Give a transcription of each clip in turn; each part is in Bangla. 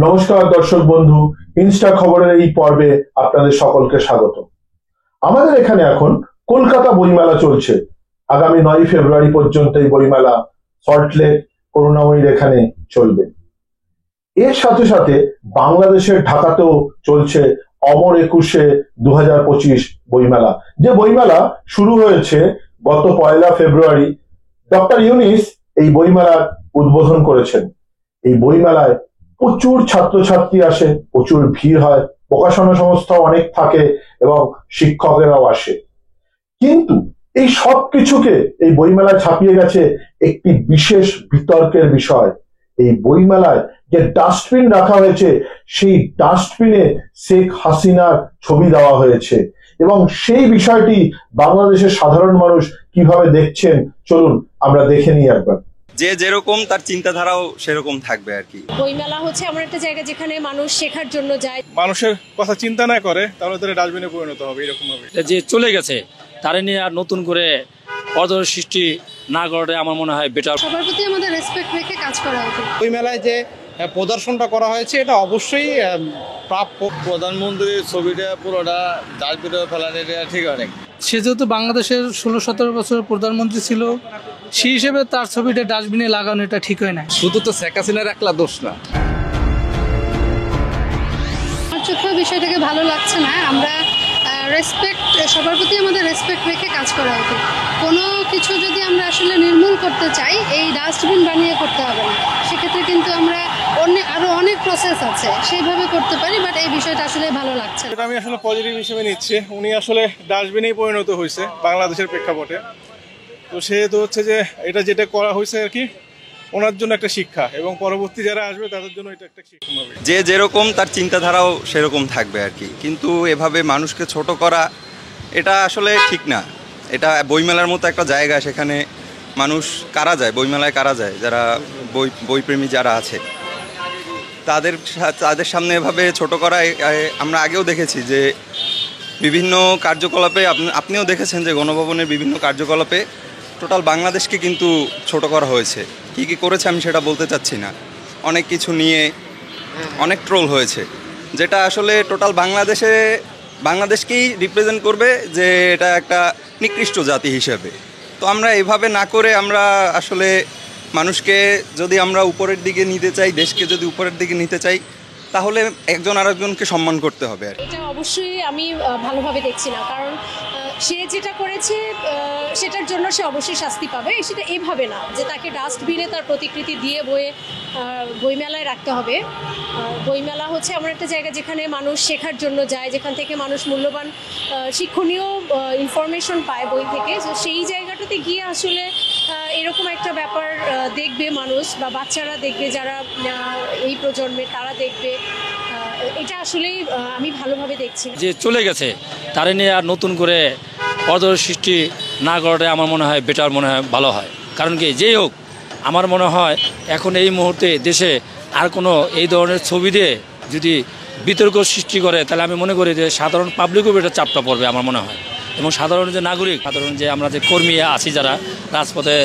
নমস্কার দর্শক বন্ধু, ইনস্টা খবরের এই পর্বে আপনাদের সকলকে স্বাগত। আমাদের এখানে এখন কলকাতা বইমেলা চলছে। আগামী 9 ফেব্রুয়ারি পর্যন্ত এই বইমেলা সল্টলেক করুণাময়ীর এখানে চলবে। এর সাথে সাথে বাংলাদেশের ঢাকাতেও চলছে অমর 21 2025 বইমেলা। যে বইমেলা শুরু হয়েছে গত 1 ফেব্রুয়ারি। ডক্টর ইউনিস এই বইমেলার উদ্বোধন করেছেন। এই বইমেলায় প্রচুর ছাত্রছাত্রী আসে, প্রচুর ভিড় হয়, প্রকাশনা সংস্থা অনেক থাকে এবং শিক্ষকেরাও আসে। কিন্তু এই সব কিছুকে এই বইমেলায় ছাপিয়ে গেছে একটি বিশেষ বিতর্কের বিষয়। এই বইমেলায় যে ডাস্টবিন রাখা হয়েছে, সেই ডাস্টবিনে শেখ হাসিনার ছবি দেওয়া হয়েছে এবং সেই বিষয়টি বাংলাদেশের সাধারণ মানুষ কিভাবে দেখছেন, চলুন আমরা দেখে নিই একবার। যে যেরকম তার চিন্তাধারাও সেরকম থাকবে আর কি। বইমেলা হচ্ছে এমন একটা জায়গা যেখানে মানুষ শেখার জন্য যায়। মানুষের কথা চিন্তা না করে তাহলে তারা ডাস্টবিনে পরিণত হবে এরকম ভাবে। যে চলে গেছে তারা নিয়ে আর নতুন করে অদর সৃষ্টি না করে আমার মনে হয় বেটার। সবার প্রতি আমাদের রেসপেক্ট রেখে কাজ করা উচিত। বইমেলায় যে প্রদর্শনটা করা হয়েছে এটা অবশ্যই প্রাপ্য। প্রধানমন্ত্রীর ছবিটা পুরোটা ডাস্টবিনে ফেলানোটা ঠিক অনেক। সে যেহেতু বাংলাদেশের 16-17 বছর প্রধানমন্ত্রী ছিল, সেই হিসেবে তার ছবিটা ডাস্টবিনে লাগানো এটা ঠিক হয় না। শুধু তো শেখ হাসিনার একলা দোষ না। আমার চোখেও বিষয়টাকে ভালো লাগছে না। আমরা রেসপেক্ট, সবার প্রতি আমাদের রেসপেক্ট রেখে কাজ করা উচিত। কোনো কিছু যদি আমরা আসলে নির্মূল করতে চাই, এই ডাস্টবিন বানিয়ে করতে হবে না। সেক্ষেত্রে কিন্তু আমরা আরো অনেক প্রসেস আছে, সেইভাবে করতে পারি। বাট এই বিষয়টা আসলে ভালো লাগছে। এটা আমি আসলে পজিটিভ হিসেবে নিচ্ছি। উনি আসলে ডাস্টবিনেই পরিণত হয়েছে বাংলাদেশের প্রেক্ষাপটে। তো সেহেতু হচ্ছে যে এটা যেটা করা হয়েছে আর কি ওনার জন্য একটা শিক্ষা, এবং পরবর্তী যারা আসবে তাদের জন্য এটা একটা শিক্ষা হবে। যে যেরকম তার চিন্তাধারাও সেরকম থাকবে আর কি। কিন্তু এভাবে মানুষকে ছোট করা এটা আসলে ঠিক না। এটা বইমেলার মতো একটা জায়গা, সেখানে মানুষ কারা যায়, বইমেলায় কারা যায়, যারা বইপ্রেমী যারা আছে তাদের সামনে এভাবে ছোট করা আমরা আগেও দেখেছি যে বিভিন্ন কার্যকলাপে, আপনিও দেখেছেন যে গণভবনের বিভিন্ন কার্যকলাপে টোটাল বাংলাদেশকে কিন্তু ছোট করা হয়েছে। কি কি করেছে আমি সেটা বলতে চাচ্ছি না। অনেক কিছু নিয়ে অনেক ট্রোল হয়েছে, যেটা আসলে টোটাল বাংলাদেশকেই রিপ্রেজেন্ট করবে যে এটা একটা নিকৃষ্ট জাতি হিসেবে। তো আমরা এভাবে না করে আমরা আসলে মানুষকে যদি আমরা উপরের দিকে নিতে চাই, দেশকে যদি উপরের দিকে নিতে চাই, তাহলে একজন আরেকজনকে সম্মান করতে হবে। আর এটা অবশ্যই আমি ভালোভাবে দেখছি না, কারণ সে যেটা করেছে সেটার জন্য সে অবশ্যই শাস্তি পাবে। সেটা এইভাবে না যে তাকে ডাস্টবিনে তার প্রতিকৃতি দিয়ে বইমেলায় রাখতে হবে। বইমেলা হচ্ছে এমন একটা জায়গা যেখানে মানুষ শেখার জন্য যায়, যেখান থেকে মানুষ মূল্যবান শিক্ষণীয় ইনফরমেশন পায় বই থেকে। তো সেই জায়গাটাতে গিয়ে আসলে এরকম একটা ব্যাপার দেখবে মানুষ, বা বাচ্চারা দেখবে, যারা এই প্রজন্মের তারা দেখবে। এটা আসলেই আমি ভালোভাবে দেখছি। যে চলে গেছে তারা নিয়ে আর নতুন করে অদর সৃষ্টি না করাটা আমার মনে হয় বেটার, মনে হয় ভালো হয়। কারণ কি, যেই হোক, আমার মনে হয় এখন এই মুহূর্তে দেশে আর কোনো এই ধরনের ছবি দিয়ে যদি বিতর্ক সৃষ্টি করে, তাহলে আমি মনে করি যে সাধারণ পাবলিকও এটা চাপটা পড়বে আমার মনে হয়। এবং সাধারণ যে নাগরিক, সাধারণ যে আমরা যে কর্মী আছি, যারা রাজপথে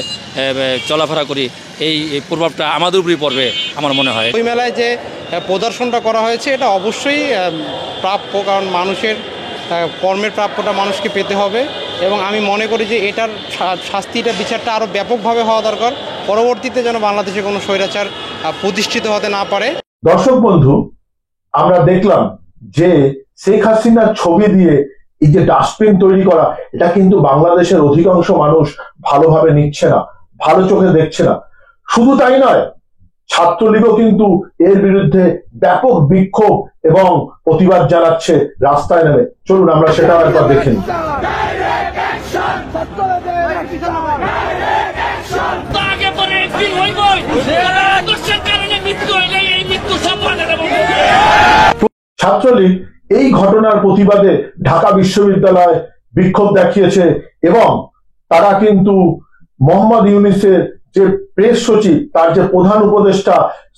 চলাফেরা করি, এই প্রভাবটা আমাদের উপরই পড়বে আমার মনে হয়। বইমেলায় যে প্রদর্শনটা করা হয়েছে এটা অবশ্যই প্রাপ্য, কারণ মানুষের কর্মের প্রাপ্যটা মানুষকে পেতে হবে। এবং আমি মনে করি যে এটার শাস্তিটা, বিচারটা আরও ব্যাপকভাবে হওয়া দরকার, পরবর্তীতে যেন বাংলাদেশে কোনো স্বৈরাচার প্রতিষ্ঠিত হতে না পারে। দর্শক বন্ধু, আমরা দেখলাম যে শেখ হাসিনার ছবি দিয়ে এই যে ডাস্টবিন তৈরি করা, এটা কিন্তু বাংলাদেশের অধিকাংশ মানুষ ভালোভাবে নিচ্ছে না, ভালো চোখে দেখছে না। শুধু তাই নয়, ছাত্রলীগও কিন্তু এর বিরুদ্ধে ব্যাপক বিক্ষোভ এবং প্রতিবাদ জানাচ্ছে রাস্তায় নেমে। চলুন আমরা সেটা একবার দেখে নিই। ছাত্রলীগ এই ঘটনার প্রতিবাদে ঢাকা বিশ্ববিদ্যালয়ে বিক্ষোভ দেখিয়েছে এবং তারা কিন্তু মোহাম্মদ ইউনূসের যে প্রেস সচিব তার যে প্রধান উপদেষ্টা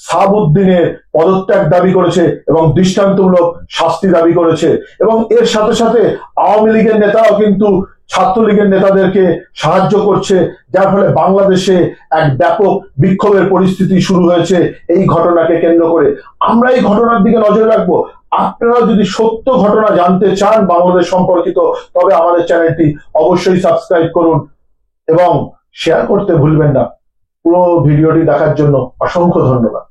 সাহাবউদ্দিনের পদত্যাগ দাবি করেছে এবং দৃষ্টান্তমূলক শাস্তি দাবি করেছে, এবং এর সাথে সাথে আওয়ামী লীগের নেতাও কিন্তু ছাত্রলীগের নেতাদেরকে সাহায্য করছে, যার ফলে বাংলাদেশে এক ব্যাপক বিক্ষোভের পরিস্থিতি শুরু হয়েছে এই ঘটনাকে কেন্দ্র করে। আমরা এই ঘটনার দিকে নজর রাখবো। আপনারা যদি সত্য ঘটনা জানতে চান বাংলাদেশ সম্পর্কিত, তবে আমাদের চ্যানেলটি অবশ্যই সাবস্ক্রাইব করুন এবং শেয়ার করতে ভুলবেন না। পুরো ভিডিওটি দেখার জন্য অসংখ্য ধন্যবাদ।